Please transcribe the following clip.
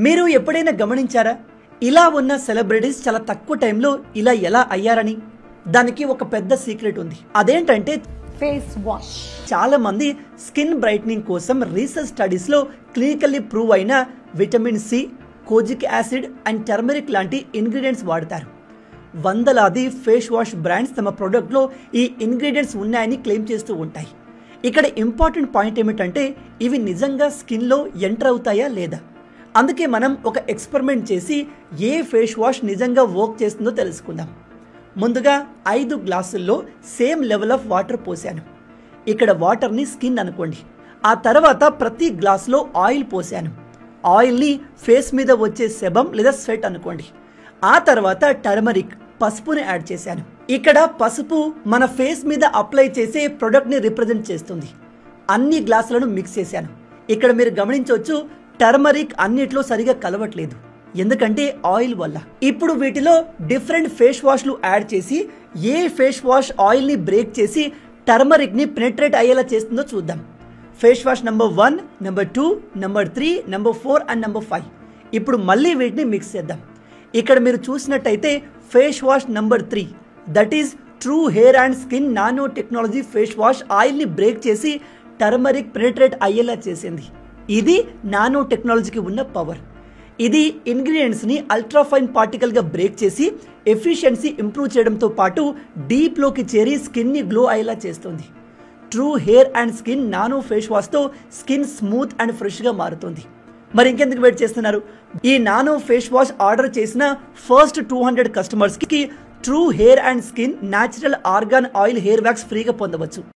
మీరు ఎప్పుడైనా గమనించారా ఇలా ఉన్న సెలబ్రిటీస్ చాలా తక్కువ టైంలో ఇలా ఎలా అయ్యారని? దానికి ఒక పెద్ద సీక్రెట్ ఉంది. అదేంటంటే ఫేస్ వాష్. చాలా మంది స్కిన్ బ్రైట్నింగ్ కోసం రీసెర్చ్ స్టడీస్ లో క్లినికల్లీ ప్రూవ్ అయిన vitamin C, kojic acid and turmeric లాంటి ఇంగ్రీడియంట్స్ వాడతారు. వందలాది ఫేస్ వాష్ బ్రాండ్స్ తమ ప్రొడక్ట్ లో ఈ ఇంగ్రీడియంట్స్ ఉన్నాయని క్లెయిమ్ చేస్తూ ఉంటాయి. ఇక్కడ ఇంపార్టెంట్ పాయింట్ ఏమిటంటే ఇవి నిజంగా స్కిన్ లో ఎంటర్ అవుతాయా లేదా? అందుకే మనం ఒక ఎక్స్పెరిమెంట్ చేసి ఏ ఫేస్ వాష్ నిజంగా వర్క్ చేస్తుందో తెలుసుకుందాం. ముందుగా 5 గ్లాసుల్లో సేమ్ లెవెల్ ఆఫ్ వాటర్ పోసాను. ఇక్కడ వాటర్ని స్కిన్ అనుకోండి. ఆ తర్వాత ప్రతి గ్లాసులో ఆయిల్ పోసాను. ఆయిల్ని ఫేస్ మీద వచ్చే సెబమ్ లేదా స్వెట్ అనుకోండి. ఆ తర్వాత టర్మరిక్, పసుపుని యాడ్ చేశాను. ఇక్కడ పసుపు మన ఫేస్ మీద అప్లై చేసే ప్రొడక్ట్ని రిప్రజెంట్ చేస్తుంది. అన్ని గ్లాసులను మిక్స్ చేశాను. ఇక్కడ మీరు గమనించవచ్చు టర్మరిక్ అన్నిట్లో సరిగా కలవట్లేదు, ఎందుకంటే ఆయిల్ వల్ల. ఇప్పుడు వీటిలో డిఫరెంట్ ఫేస్ వాష్లు యాడ్ చేసి ఏ ఫేస్ వాష్ ఆయిల్ని బ్రేక్ చేసి టర్మరిక్ని పెనిట్రేట్ అయ్యేలా చేస్తుందో చూద్దాం. Face wash number 1, number 2, number 3, number 4 and number 5. ఇప్పుడు మళ్ళీ వీటిని మిక్స్ చేద్దాం. ఇక్కడ మీరు చూసినట్టయితే face wash number 3, that is true hair and skin nano technology face wash ఆయిల్ని బ్రేక్ చేసి టర్మరిక్ పెనిట్రేట్ అయ్యేలా చేసింది. ఇది నానో టెక్నాలజీకి ఉన్న పవర్. ఇది ఇంగ్రీడియంట్స్ని అల్ట్రాఫైన్ పార్టికల్గా బ్రేక్ చేసి ఎఫిషియన్సీ ఇంప్రూవ్ చేయడంతో పాటు డీప్లోకి చేరి స్కిన్ని గ్లో అయ్యేలా చేస్తుంది. True hair and skin nano face వాష్తో స్కిన్ స్మూత్ అండ్ ఫ్రెష్గా మారుతుంది. మరి ఇంకెందుకు వెయిట్ చేస్తున్నారు? ఈ నానో ఫేస్ వాష్ ఆర్డర్ చేసిన ఫస్ట్ 200 కస్టమర్స్కి true hair and skin natural argan oil hair wax ఫ్రీగా పొందవచ్చు.